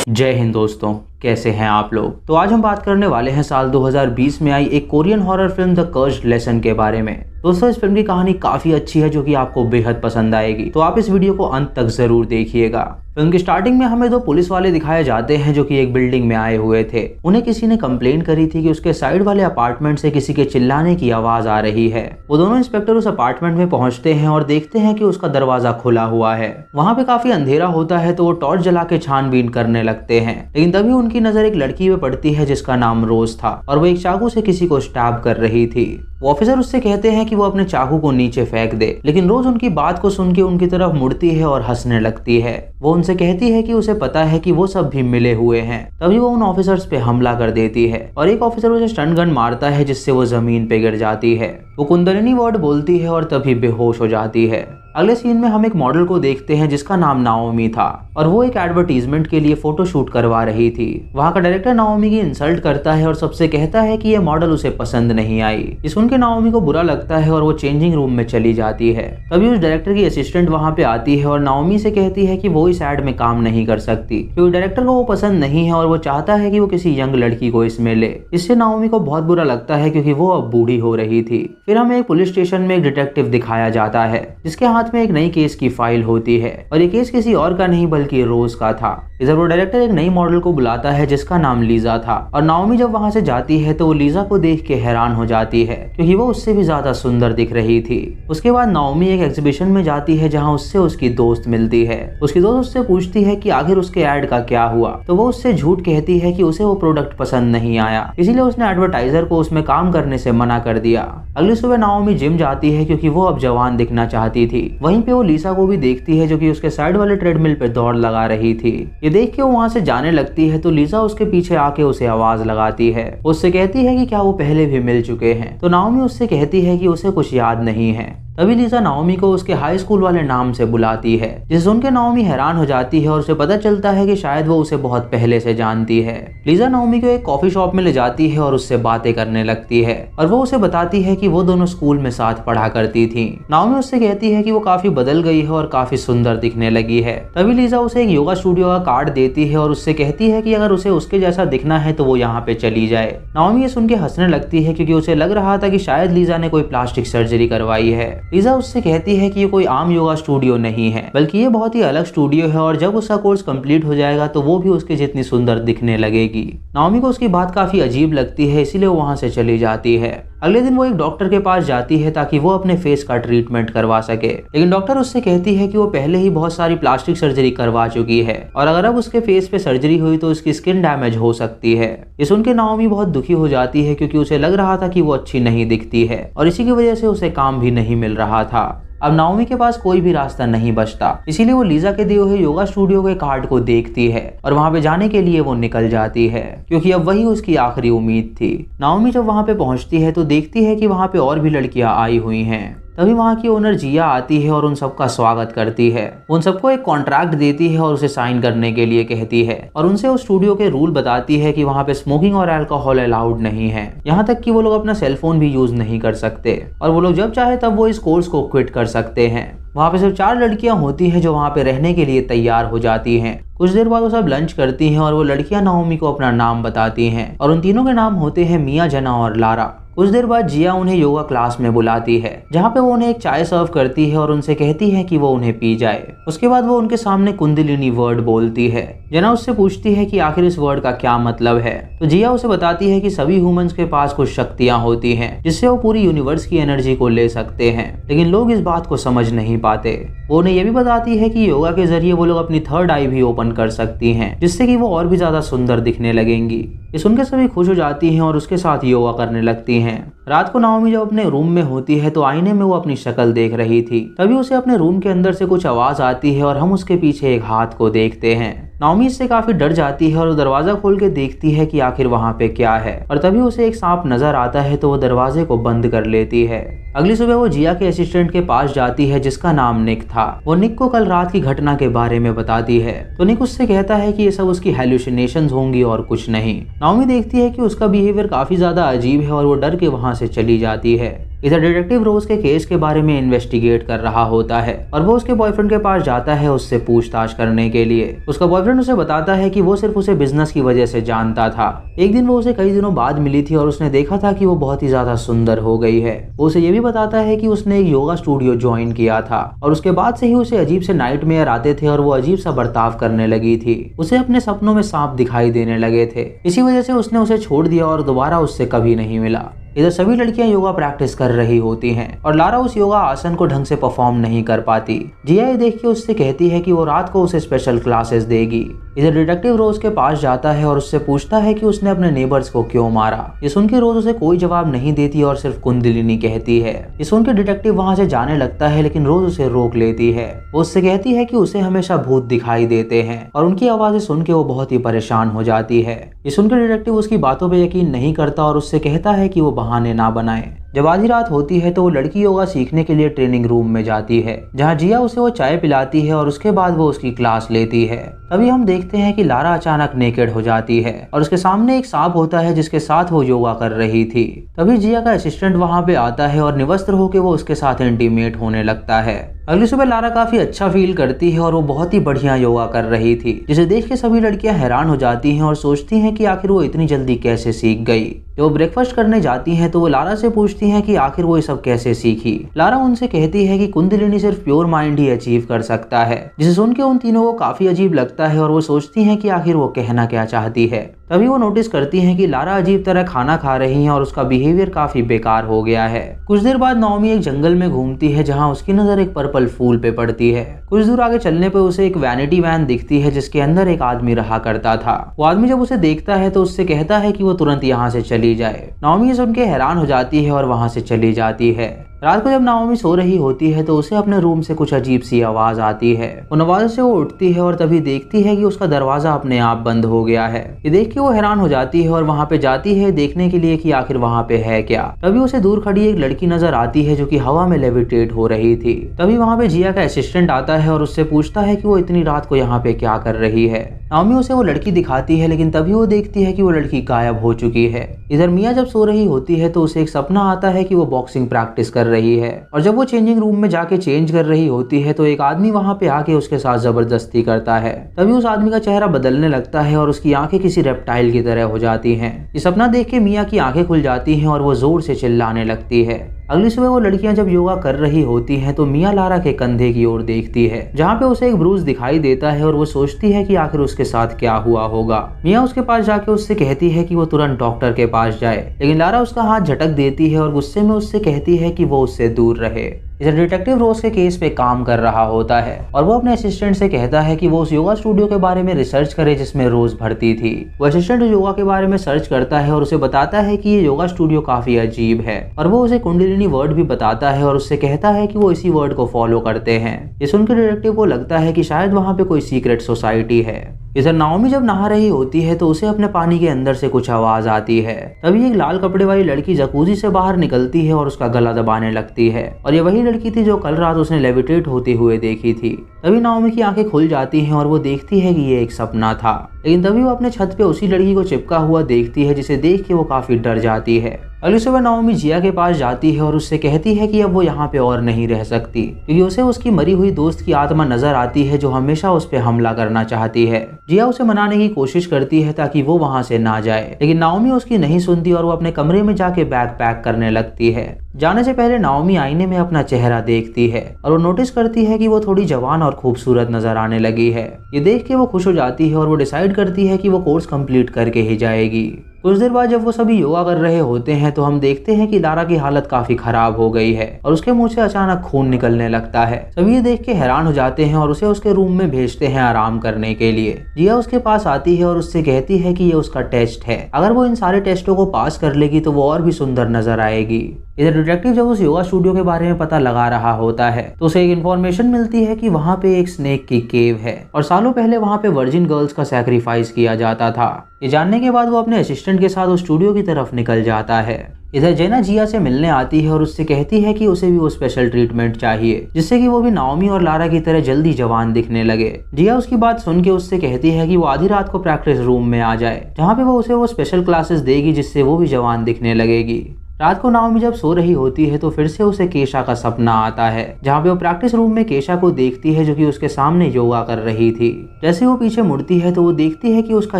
जय हिंद दोस्तों, कैसे हैं आप लोग। तो आज हम बात करने वाले हैं साल 2020 में आई एक Korean horror film the cursed lesson के बारे में। दोस्तों, इस फिल्म की कहानी काफी अच्छी है जो कि आपको बेहद पसंद आएगी, तो आप इस वीडियो को अंत तक जरूर देखिएगा। फिल्म की स्टार्टिंग में हमें दो पुलिस वाले दिखाए जाते हैं जो कि एक बिल्डिंग में आए हुए थे। उन्हें किसी ने कंप्लेंट करी थी कि उसके साइड वाले अपार्टमेंट से किसी के चिल्लाने की आवाज आ रही है। वो दोनों इंस्पेक्टर उस अपार्टमेंट में पहुंचते हैं और देखते हैं कि उसका दरवाजा खुला हुआ है। वहाँ पे काफी अंधेरा होता है तो वो टॉर्च जला के छानबीन करने लगते हैं, लेकिन तभी उनकी नजर एक लड़की पे पड़ती है जिसका नाम रोज था और वो एक चाकू से किसी को स्टैब कर रही थी। वो ऑफिसर उससे कहते हैं कि वो अपने चाकू को नीचे फेंक दे, लेकिन रोज उनकी बात को सुन के उनकी तरफ मुड़ती है और हंसने लगती है। वो उनसे कहती है कि उसे पता है कि वो सब भी मिले हुए हैं। तभी वो उन ऑफिसर्स पे हमला कर देती है और एक ऑफिसर उसे स्टन गन मारता है जिससे वो जमीन पे गिर जाती है। वो कुंडलिनी वर्ड बोलती है और तभी बेहोश हो जाती है। अगले सीन में हम एक मॉडल को देखते हैं जिसका नाम नाओमी था और वो एक एडवर्टीजमेंट के लिए फोटो शूट करवा रही थी। वहाँ का डायरेक्टर नाओमी की इंसल्ट करता है और सबसे कहता है कि ये मॉडल उसे पसंद नहीं आई। ये सुन के नाओमी को बुरा लगता है और वो चेंजिंग रूम में चली जाती है। तभी उस डायरेक्टर की असिस्टेंट वहाँ पे आती है और नाओमी से कहती है कि वो इस एड में काम नहीं कर सकती क्योंकि डायरेक्टर को वो पसंद नहीं है और वो चाहता है कि वो किसी यंग लड़की को इसमें ले। इससे नाओमी को बहुत बुरा लगता है क्योंकि वो अब बूढ़ी हो रही थी। फिर हमें एक पुलिस स्टेशन में एक डिटेक्टिव दिखाया जाता है जिसके हाथ में एक नई केस की फाइल होती है और ये केस किसी और का नहीं बल्कि रोज का था। इधर वो डायरेक्टर एक नई मॉडल को बुलाता है जिसका नाम लीजा था और नाओमी जब वहां से जाती है तो वो लीजा को देख के हैरान हो जाती है क्योंकि वो उससे भी ज्यादा सुंदर दिख रही थी। उसके बाद नाओमी एक एग्जीबिशन में जाती है जहां उससे उसकी दोस्त मिलती है। उसकी दोस्त उससे पूछती है कि आखिर उसके एड का क्या हुआ, तो वो उससे झूठ कहती है कि उसे वो प्रोडक्ट पसंद नहीं आया, इसीलिए उसने एडवर्टाइजर को उसमें काम करने से मना कर दिया। अगली सुबह नाओमी जिम जाती है क्योंकि वो अब जवान दिखना चाहती थी। वहीं पे वो लीसा को भी देखती है जो कि उसके साइड वाले ट्रेडमिल पे दौड़ लगा रही थी। ये देख के वो वहां से जाने लगती है तो लीसा उसके पीछे आके उसे आवाज लगाती है। उससे कहती है कि क्या वो पहले भी मिल चुके हैं, तो नाओमी उससे कहती है कि उसे कुछ याद नहीं है। तभी लीजा नाओमी को उसके हाई स्कूल वाले नाम से बुलाती है, जिसे सुनकर नाओमी हैरान हो जाती है और उसे पता चलता है कि शायद वो उसे बहुत पहले से जानती है। लीजा नाओमी को एक कॉफी शॉप में ले जाती है और उससे बातें करने लगती है और वो उसे बताती है कि वो दोनों स्कूल में साथ पढ़ा करती थी। नाओमी उससे कहती है कि वो काफी बदल गई है और काफी सुंदर दिखने लगी है। तभी लीजा उसे एक योगा स्टूडियो का कार्ड देती है और उससे कहती है कि अगर उसे उसके जैसा दिखना है तो वो यहाँ पे चली जाए। नाओमी ये सुन के हंसने लगती है क्योंकि उसे लग रहा था कि शायद लीजा ने कोई प्लास्टिक सर्जरी करवाई है। लीजा उससे कहती है कि ये कोई आम योगा स्टूडियो नहीं है बल्कि ये बहुत ही अलग स्टूडियो है और जब उसका कोर्स कंप्लीट हो जाएगा तो वो भी उसके जितनी सुंदर दिखने लगेगी। नाओमी को उसकी बात काफी अजीब लगती है, इसीलिए वो वहां से चली जाती है। अगले दिन वो एक डॉक्टर के पास जाती है ताकि वो अपने फेस का ट्रीटमेंट करवा सके, लेकिन डॉक्टर उससे कहती है कि वो पहले ही बहुत सारी प्लास्टिक सर्जरी करवा चुकी है और अगर अब उसके फेस पे सर्जरी हुई तो उसकी स्किन डैमेज हो सकती है। ये सुनकर नाओमी बहुत दुखी हो जाती है क्योंकि उसे लग रहा था कि वो अच्छी नहीं दिखती है और इसी की वजह से उसे काम भी नहीं मिल रहा था। अब नाओमी के पास कोई भी रास्ता नहीं बचता, इसीलिए वो लीजा के दिए हुए योगा स्टूडियो के कार्ड को देखती है और वहां पे जाने के लिए वो निकल जाती है क्योंकि अब वही उसकी आखिरी उम्मीद थी। नाओमी जब वहां पे पहुंचती है तो देखती है कि वहां पे और भी लड़कियां आई हुई हैं। तभी वहाँ की ओनर जिया आती है और उन सबका स्वागत करती है। उन सबको एक कॉन्ट्रैक्ट देती है और उसे साइन करने के लिए कहती है और उनसे उस स्टूडियो के रूल बताती है कि वहाँ पे स्मोकिंग और अल्कोहल अलाउड नहीं है, यहाँ तक कि वो लोग अपना सेलफोन भी यूज नहीं कर सकते और वो लोग जब चाहे तब वो इस कोर्स को क्विट कर सकते हैं। वहाँ पे सिर्फ 4 लड़कियां होती हैं जो वहाँ पे रहने के लिए तैयार हो जाती हैं। कुछ देर बाद वो सब लंच करती हैं और वो लड़कियां नाओमी को अपना नाम बताती हैं और उन तीनों के नाम होते हैं मिया, जना और लारा। कुछ देर बाद जिया उन्हें योगा क्लास में बुलाती है जहाँ पे वो उन्हें एक चाय सर्व करती है और उनसे कहती है कि वो उन्हें पी जाए। उसके बाद वो उनके सामने कुंडलिनी वर्ड बोलती है। जना उससे पूछती है कि आखिर इस वर्ड का क्या मतलब है, तो जिया उसे बताती है कि सभी ह्यूमंस के पास कुछ शक्तियां होती हैं जिससे वो पूरी यूनिवर्स की एनर्जी को ले सकते हैं, लेकिन लोग इस बात को समझ नहीं पाते। वो उन्हें यह भी बताती है कि योगा के जरिए वो लोग अपनी थर्ड आई भी ओपन कर सकती हैं जिससे कि वो और भी ज्यादा सुंदर दिखने लगेंगी। ये सुनकर सभी खुश हो जाती हैं और उसके साथ योगा करने लगती हैं। रात को नाओमी जब अपने रूम में होती है तो आईने में वो अपनी शक्ल देख रही थी। तभी उसे अपने रूम के अंदर से कुछ आवाज आती है और हम उसके पीछे एक हाथ को देखते हैं। नाओमी इससे काफी डर जाती है और वो दरवाजा खोल के देखती है कि आखिर वहाँ पे क्या है और तभी उसे एक सांप नजर आता है तो वो दरवाजे को बंद कर लेती है। अगली सुबह वो जिया के असिस्टेंट के पास जाती है जिसका नाम निक था। वो निक को कल रात की घटना के बारे में बताती है तो निक उससे कहता है कि ये सब उसकी हेलुसिनेशंस होंगी और कुछ नहीं। नाओमी देखती है कि उसका बिहेवियर काफी ज्यादा अजीब है और वो डर के वहाँ से चली जाती है। इधर डिटेक्टिव रोज के केस के बारे में इन्वेस्टिगेट कर रहा होता है और वो उसके बॉयफ्रेंड के पास जाता है उससे पूछताछ करने के लिए। उसका बॉयफ्रेंड उसे बताता है कि वो सिर्फ उसे बिजनेस की वजह से जानता था। एक दिन वो उसे कई दिनों बाद मिली थी और उसने देखा था कि वो बहुत ही ज्यादा सुंदर हो गई है। वो उसे ये भी बताता है कि उसने एक योगा स्टूडियो ज्वाइन किया था और उसके बाद से ही उसे अजीब से नाइटमेयर आते थे और वो अजीब सा बर्ताव करने लगी थी। उसे अपने सपनों में सांप दिखाई देने लगे थे। इसी वजह से उसने उसे छोड़ दिया और दोबारा उससे कभी नहीं मिला। इधर सभी लड़कियां योगा प्रैक्टिस कर रही होती हैं और लारा उस योगा आसन को ढंग से परफॉर्म नहीं कर पाती। जिया ये देख के उससे कहती है कि वो रात को उसे स्पेशल क्लासेस देगी। इधर डिटेक्टिव रोज के पास जाता है और उससे पूछता है कि उसने अपने नेबर्स को क्यों मारा। ये सुन के रोज उसे कोई जवाब नहीं देती और सिर्फ कुंडलिनी कहती है। ये सुन के डिटेक्टिव वहां से जाने लगता है लेकिन रोज उसे रोक लेती है। वो उससे कहती है कि उसे हमेशा भूत दिखाई देते हैं और उनकी आवाजें सुन के वो बहुत ही परेशान हो जाती है। ये सुनकर डिटेक्टिव उसकी बातों पर यकीन नहीं करता और उससे कहता है कि वो बहाने ना बनाए। जब आधी रात होती है तो वो लड़की योगा सीखने के लिए ट्रेनिंग रूम में जाती है जहाँ जिया उसे वो चाय पिलाती है और उसके बाद वो उसकी क्लास लेती है। तभी हम देखते हैं कि लारा अचानक नेकेड हो जाती है और उसके सामने एक सांप होता है जिसके साथ वो योगा कर रही थी। तभी जिया का असिस्टेंट वहाँ पे आता है और निवस्त्र होकर वो उसके साथ इंटीमेट होने लगता है। अगली सुबह लारा काफी अच्छा फील करती है और वो बहुत ही बढ़िया योगा कर रही थी, जिसे देख के सभी लड़कियां हैरान हो जाती हैं और सोचती हैं कि आखिर वो इतनी जल्दी कैसे सीख गई। जब वो ब्रेकफास्ट करने जाती हैं तो वो लारा से पूछती हैं कि आखिर वो ये सब कैसे सीखी। लारा उनसे कहती है कि कुंडलिनी सिर्फ प्योर माइंड ही अचीव कर सकता है, जिसे सुन के उन तीनों को काफी अजीब लगता है और वो सोचती हैं कि आखिर वो कहना क्या चाहती है। तभी वो नोटिस करती हैं कि लारा अजीब तरह खाना खा रही है और उसका बिहेवियर काफी बेकार हो गया है। कुछ देर बाद नाओमी एक जंगल में घूमती है जहाँ उसकी नजर एक पर्पल फूल पे पड़ती है। कुछ दूर आगे चलने पे उसे एक वैनिटी वैन दिखती है जिसके अंदर एक आदमी रहा करता था। वो आदमी जब उसे देखता है तो उससे कहता है कि वो तुरंत यहाँ से चली जाए। नाओमी सुन के हैरान हो जाती है और वहाँ से चली जाती है। रात को जब नाओमी सो रही होती है तो उसे अपने रूम से कुछ अजीब सी आवाज आती है। उन आवाज से वो उठती है और तभी देखती है कि उसका दरवाजा अपने आप बंद हो गया है। ये देख के वो हैरान हो जाती है और वहाँ पे जाती है देखने के लिए कि आखिर वहाँ पे है क्या। तभी उसे दूर खड़ी एक लड़की नजर आती है जो कि हवा में लेविटेट हो रही थी। तभी वहाँ पे जिया का असिस्टेंट आता है और उससे पूछता है कि वो इतनी रात को यहाँ पे क्या कर रही है। नाओमी उसे वो लड़की दिखाती है लेकिन तभी वो देखती है कि वो लड़की गायब हो चुकी है। इधर मिया जब सो रही होती है तो उसे एक सपना आता है कि वो बॉक्सिंग प्रैक्टिस कर रही है और जब वो चेंजिंग रूम में जाके चेंज कर रही होती है तो एक आदमी वहां पे आके उसके साथ जबरदस्ती करता है। तभी उस आदमी का चेहरा बदलने लगता है और उसकी आंखें किसी रेप्टाइल की तरह हो जाती हैं। ये सपना देख के मिया की आंखें खुल जाती हैं और वो जोर से चिल्लाने लगती है। अगली सुबह वो लड़कियां जब योगा कर रही होती हैं तो मिया लारा के कंधे की ओर देखती है जहाँ पे उसे एक ब्रूज दिखाई देता है और वो सोचती है कि आखिर उसके साथ क्या हुआ होगा। मिया उसके पास जाके उससे कहती है कि वो तुरंत डॉक्टर के पास जाए, लेकिन लारा उसका हाथ झटक देती है और गुस्से में उससे कहती है कि वो उससे दूर रहे। इधर डिटेक्टिव रोज के केस पे काम कर रहा होता है और वो अपने असिस्टेंट से कहता है कि वो उस योगा स्टूडियो के बारे में रिसर्च करे जिसमें रोज भर्ती थी। वो असिस्टेंट योगा के बारे में सर्च करता है और उसे बताता है कि ये योगा स्टूडियो काफी अजीब है और वो उसे कुंडलिनी वर्ड भी बताता है और उससे कहता है कि वो इसी वर्ड को फॉलो करते हैं। ये सुनकर डिटेक्टिव को लगता है कि शायद वहाँ पे कोई सीक्रेट सोसाइटी है। इधर नाओमी जब नहा रही होती है तो उसे अपने पानी के अंदर से कुछ आवाज आती है। तभी एक लाल कपड़े वाली लड़की जकूजी से बाहर निकलती है और उसका गला दबाने लगती है और ये वही लड़की थी जो कल रात उसने लेविटेट होते हुए देखी थी। तभी नाओमी की आंखें खुल जाती हैं और वो देखती है कि ये एक सपना था, लेकिन तभी वो अपने छत पे उसी लड़की को चिपका हुआ देखती है जिसे देख के वो काफी डर जाती है। अगली सुबह नाओमी जिया के पास जाती है और उससे कहती है कि अब वो यहाँ पे और नहीं रह सकती क्योंकि उसे उसकी मरी हुई दोस्त की आत्मा नजर आती है जो हमेशा उस पे हमला करना चाहती है। जिया उसे मनाने की कोशिश करती है ताकि वो वहाँ से ना जाए, लेकिन नाओमी उसकी नहीं सुनती और वो अपने कमरे में जाके बैग पैक करने लगती है। जाने से पहले नाओमी आईने में अपना चेहरा देखती है और वो नोटिस करती है कि वो थोड़ी जवान और खूबसूरत नजर आने लगी है। ये देख के वो खुश हो जाती है और वो डिसाइड करती है कि वो कोर्स कंप्लीट करके ही जाएगी। कुछ देर बाद जब वो सभी योगा कर रहे होते हैं तो हम देखते हैं कि लारा की हालत काफी खराब हो गई है और उसके मुंह से अचानक खून निकलने लगता है। सभी ये देख के हैरान हो जाते हैं और उसे उसके रूम में भेजते हैं आराम करने के लिए। जिया उसके पास आती है और उससे कहती है कि ये उसका टेस्ट है, अगर वो इन सारे टेस्टों को पास कर लेगी तो वो और भी सुंदर नजर आएगी। इधर डिटेक्टिव जब उस योगा स्टूडियो के बारे में पता लगा रहा होता है तो उसे एक इन्फॉर्मेशन मिलती है कि वहाँ पे एक स्नेक की केव है और सालों पहले वहाँ पे वर्जिन गर्ल्स का सैक्रिफाइस किया जाता था। ये जानने के बाद वो अपने असिस्टेंट के साथ उस स्टूडियो की तरफ निकल जाता है। इधर जेना जिया से मिलने आती है और उससे कहती है कि उसे भी वो स्पेशल ट्रीटमेंट चाहिए जिससे कि वो भी नाओमी और लारा की तरह जल्दी जवान दिखने लगे। जिया उसकी बात सुन के उससे कहती है कि वो आधी रात को प्रैक्टिस रूम में आ जाए जहाँ पे वो उसे वो स्पेशल क्लासेस देगी जिससे वो भी जवान दिखने लगेगी। रात को नाओमी जब सो रही होती है तो फिर से उसे केशा का सपना आता है, जहाँ पे वो प्रैक्टिस रूम में केशा को देखती है जो कि उसके सामने योगा कर रही थी। जैसे वो पीछे मुड़ती है तो वो देखती है कि उसका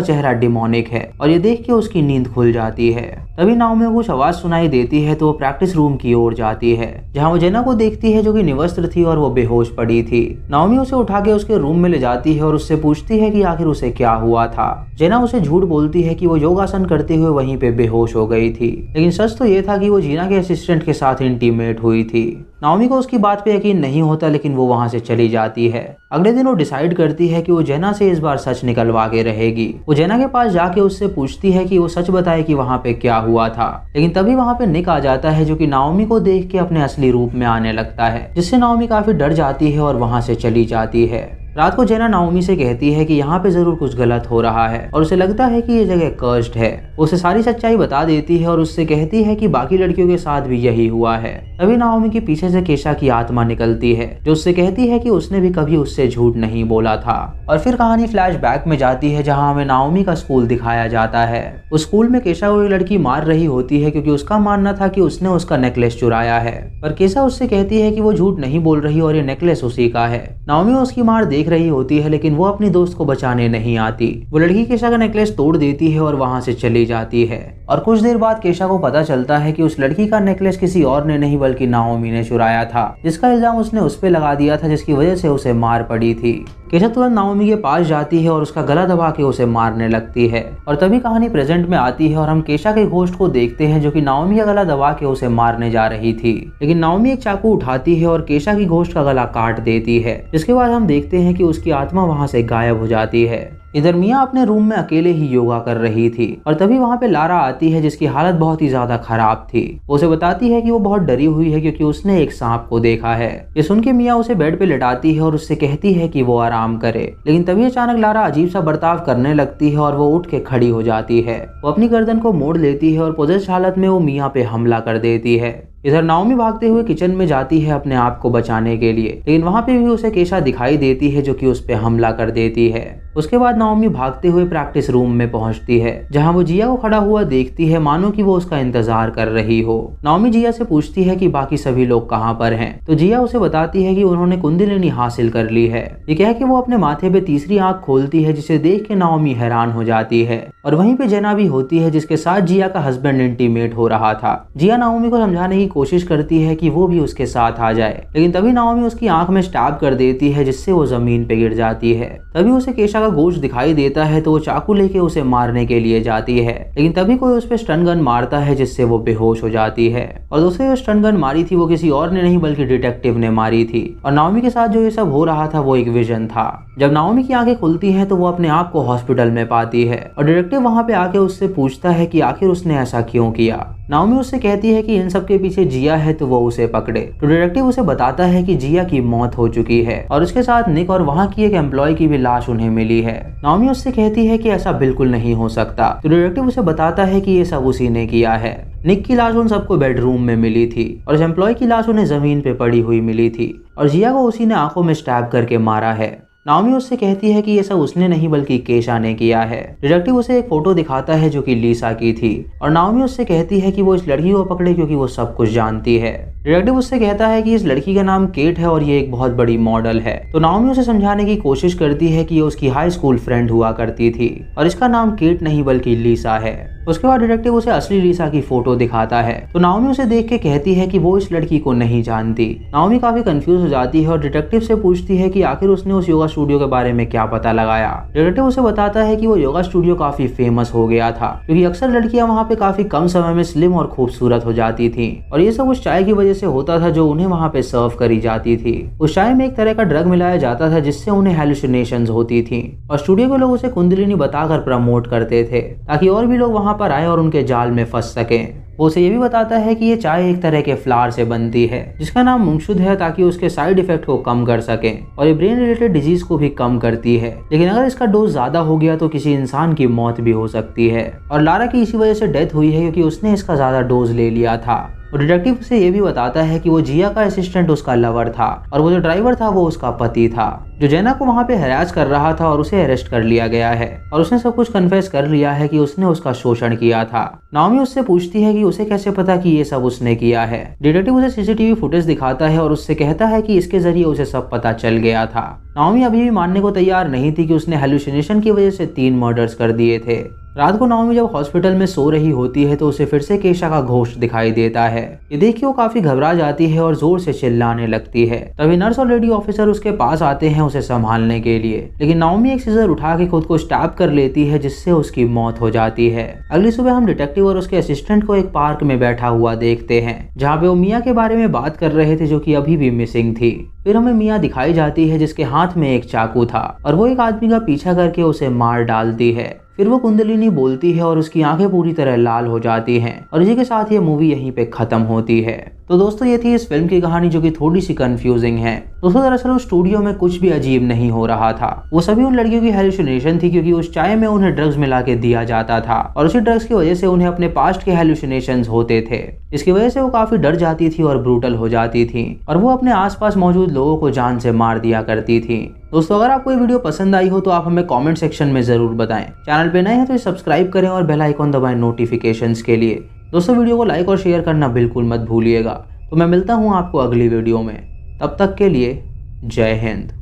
चेहरा डिमोनिक है और ये देख के उसकी नींद खुल जाती है। तभी नाओमी को कुछ आवाज सुनाई देती है तो वो प्रैक्टिस रूम की ओर जाती है, जहाँ वो जेना को देखती है जो कि निवस्त्र थी और वो बेहोश पड़ी थी। नाओमी उसे उठा के उसके रूम में ले जाती है और उससे पूछती है कि आखिर उसे क्या हुआ था। जेना उसे झूठ बोलती है कि वो योगासन करते हुए वहीं पे बेहोश हो गई थी, लेकिन सच तो ये था कि वो जीना के असिस्टेंट के साथ इंटीमेट हुई थी। नाओमी को उसकी बात पे यकीन नहीं होता, लेकिन वो वहां से चली जाती है। अगले दिन वो डिसाइड करती है कि वो जेना से इस बार सच निकलवा के रहेगी। वो जेना के पास जाके उससे पूछती है कि वो सच बताए कि वहां पे क्या हुआ था, लेकिन तभी वहां पे निक आ जाता है जो कि नाओमी को देख के अपने असली रूप में आने लगता है, जिससे नाओमी काफी डर जाती है और वहां से चली जाती है। रात को जेना नाओमी से कहती है कि यहाँ पे जरूर कुछ गलत हो रहा है और उसे लगता है कि ये जगह कर्स्ड है। उसे सारी सच्चाई बता देती है और उससे कहती है कि बाकी लड़कियों के साथ भी यही हुआ है। तभी नाओमी के पीछे से केशा की आत्मा निकलती है जो उससे कहती है कि उसने भी कभी उससे झूठ नहीं बोला था। और फिर कहानी फ्लैशबैक में जाती है जहाँ हमें नाओमी का स्कूल दिखाया जाता है। उस स्कूल में केशा को एक लड़की मार रही होती है क्योंकि उसका मानना था कि उसने उसका नेकलेस चुराया है, पर केशा उससे कहती है कि वो झूठ नहीं बोल रही और ये नेकलेस उसी का है। नाओमी उसकी मार देख रही होती है, लेकिन वो अपनी दोस्त को बचाने नहीं आती। वो लड़की केशा का नेकलेस तोड़ देती है और वहां से चली जाती है। और कुछ देर बाद केशा को पता चलता है कि उस लड़की का नेकलेस किसी और ने नहीं बल्कि नाओमी ने चुराया था, जिसका इल्जाम उसने उस पे लगा दिया था, जिसकी वजह से उसे मार पड़ी थी। केशा तुरंत नाओमी के पास जाती है और उसका गला दबा के उसे मारने लगती है। और तभी कहानी प्रेजेंट में आती है और हम केशा के घोस्ट को देखते हैं जो कि नाओमी का गला दबा के उसे मारने जा रही थी, लेकिन नाओमी एक चाकू उठाती है और केशा की घोस्ट का गला काट देती है। जिसके बाद हम देखते हैं कि उसकी आत्मा वहां से गायब हो जाती है। इधर मिया अपने रूम में अकेले ही योगा कर रही थी और तभी वहां पे लारा आती है जिसकी हालत बहुत ही ज्यादा खराब थी। वो उसे बताती है कि वो बहुत डरी हुई है क्योंकि उसने एक सांप को देखा है। ये सुन के मिया उसे बेड पे लेटाती है और उससे कहती है कि वो आराम करे, लेकिन तभी अचानक लारा अजीब सा बर्ताव करने लगती है और वो उठ के खड़ी हो जाती है। वो अपनी गर्दन को मोड़ लेती है और पोजेस्ड हालत में वो मिया पे हमला कर देती है। इधर नाओमी भागते हुए किचन में जाती है अपने आप को बचाने के लिए, लेकिन वहां पे भी उसे केशा दिखाई देती है जो कि उस पे हमला कर देती है। उसके बाद नाओमी भागते हुए प्रैक्टिस रूम में पहुंचती है जहां वो जिया को खड़ा हुआ देखती है, मानो कि वो उसका इंतजार कर रही हो। नाओमी जिया से पूछती है कि बाकी सभी लोग कहां पर हैं, तो जिया उसे बताती है कि उन्होंने कुंडलिनी हासिल कर ली है। ये कह के वो अपने माथे पे तीसरी आंख खोलती है, जिसे देख के नाओमी हैरान हो जाती है। और वहीं पे जेना भी होती है जिसके साथ जिया का हस्बैंड इंटीमेट हो रहा था। जिया नाओमी को समझाने की कोशिश करती है कि वो भी उसके साथ आ जाए, लेकिन तभी नाओमी उसकी आंख में स्टैब कर देती है जिससे वो जमीन पे गिर जाती है। तभी उसे केशा का गोश्त दिखाई देता है तो वो चाकू लेके उसे मारने के लिए जाती है, लेकिन तभी कोई उस पे स्टन गन मारता है जिससे वो बेहोश हो जाती है। और दूसरी जो स्टन गन मारी थी वो किसी और ने नहीं बल्कि डिटेक्टिव ने मारी थी। और नाओमी के साथ जो ये सब हो रहा था वो एक विजन था। जब नाओमी की आंखें खुलती हैं तो वो अपने आप को हॉस्पिटल में पाती है और डिटेक्टिव वहां पे आके उससे पूछता है कि आखिर उसने ऐसा क्यों किया। नाओमी उससे कहती है कि इन सब के पीछे जिया है तो वो उसे पकड़े। तो डिटेक्टिव उसे बताता है कि जिया की मौत हो चुकी है और उसके साथ निक और वहां की एक एम्प्लॉय की भी लाश उन्हें मिली है। नाओमी उससे कहती है कि ऐसा बिल्कुल नहीं हो सकता। तो डिटेक्टिव उसे बताता है कि ये सब उसी ने किया है। निक की लाश उन सबको बेडरूम में मिली थी और इस एम्प्लॉय की लाश उन्हें जमीन पे पड़ी हुई मिली थी और जिया को उसी ने आंखों में स्टैब करके मारा है। नाओमी उससे कहती है कि ये सब उसने नहीं बल्कि केशा ने किया है। डिटेक्टिव उसे एक फोटो दिखाता है जो कि लीसा की थी और नाओमी उससे कहती है कि वो इस लड़की को पकड़े क्योंकि वो सब कुछ जानती है। डिटेक्टिव उससे कहता है कि इस लड़की का नाम केट है और ये एक बहुत बड़ी मॉडल है। तो नाओमी उसे समझाने की कोशिश करती है कि ये उसकी हाई स्कूल फ्रेंड हुआ करती थी और इसका नाम केट नहीं बल्कि लीसा है। उसके बाद डिटेक्टिव उसे असली लीसा की फोटो दिखाता है तो नाओमी उसे देख के कहती है कि वो इस लड़की को नहीं जानती। नाओमी काफी कंफ्यूज हो जाती है और डिटेक्टिव से पूछती है कि आखिर उसने उस योगा स्टूडियो के बारे में क्या पता लगाया। डिटेक्टिव उसे बताता है कि वो योगा स्टूडियो काफी फेमस हो गया था क्योंकि अक्सर लड़कियां वहां पे काफी कम समय में स्लिम और खूबसूरत हो जाती थी और ये सब उस चाय की वजह से होता था जो उन्हें वहां पे सर्व करी जाती थी। उस चाय में एक तरह का ड्रग मिलाया जाता था जिससे उन्हें हेलुसिनेशंस होती थी और स्टूडियो के लोग उसे कुंडलिनी बताकर प्रमोट करते थे ताकि और भी लोग वहां पर आए और उनके जाल में फंस सकें। वो उसे ये भी बताता है कि ये चाय एक तरह के फ्लावर से बनती है जिसका नाम मुंगशुद है ताकि उसके साइड इफेक्ट को कम कर सकें और ये ब्रेन रिलेटेड डिजीज को भी कम करती है, लेकिन अगर इसका डोज ज्यादा हो गया तो किसी इंसान की मौत भी हो सकती है। और लारा की इसी वजह से डेथ हुई है क्योंकि उसने इसका ज्यादा डोज ले लिया था। और डिटेक्टिव उसे ये भी बताता है कि वो जिया का असिस्टेंट उसका लवर था और वो जो ड्राइवर था वो उसका पति था, जो जेना को वहाँ पे हरास कर रहा था और उसे अरेस्ट कर लिया गया है और उसने सब कुछ कन्फेस कर लिया है कि उसने उसका शोषण किया था। नाओमी उससे पूछती है कि उसे कैसे पता कि ये सब उसने किया है। डिटेक्टिव उसे सीसीटीवी फुटेज दिखाता है और उससे कहता है कि इसके जरिए उसे सब पता चल गया था। नाओमी अभी भी मानने को तैयार नहीं थी कि उसने हेलुसिनेशन की वजह से 3 मर्डर्स कर दिए थे। रात को नाओमी जब हॉस्पिटल में सो रही होती है तो उसे फिर से केशा का घोष दिखाई देता है। ये देख के वो काफी घबरा जाती है और जोर से चिल्लाने लगती है। तभी नर्स और लेडी ऑफिसर उसके पास आते हैं उसे संभालने के लिए, लेकिन नाओमी एक सीजर उठा के खुद को स्टैब कर लेती है जिससे उसकी मौत हो जाती है। अगली सुबह हम डिटेक्टिव और उसके असिस्टेंट को एक पार्क में बैठा हुआ देखते हैं जहाँ पे वो मिया के बारे में बात कर रहे थे जो कि अभी भी मिसिंग थी। फिर हमें मिया दिखाई जाती है जिसके हाथ में एक चाकू था और वो एक आदमी का पीछा करके उसे मार डालती है। फिर वो कुंडलिनी बोलती है और उसकी आंखें पूरी तरह लाल हो जाती हैं और इसी के साथ ये मूवी यहीं पे खत्म होती है। तो दोस्तों ये थी इस फिल्म की कहानी जो कि थोड़ी सी कंफ्यूजिंग है। दोस्तों दरअसल उस स्टूडियो में कुछ भी अजीब नहीं हो रहा था, वो सभी उन लड़कियों की हेलुसिनेशन थी क्योंकि उस चाय में उन्हें ड्रग्स मिला के दिया जाता था और उसी ड्रग्स की वजह से उन्हें अपने पास्ट के हेलुसिनेशंस होते थे, जिसकी वजह से वो काफी डर जाती थी और ब्रूटल हो जाती थी और वो अपने आसपास मौजूद लोगों को जान से मार दिया करती थी। दोस्तों अगर आपको ये वीडियो पसंद आई हो तो आप हमें कमेंट सेक्शन में जरूर बताएं। चैनल पे नए हैं तो सब्सक्राइब करें और बेल आइकॉन दबाएं नोटिफिकेशंस के लिए। दोस्तों वीडियो को लाइक और शेयर करना बिल्कुल मत भूलिएगा। तो मैं मिलता हूँ आपको अगली वीडियो में, तब तक के लिए जय हिंद।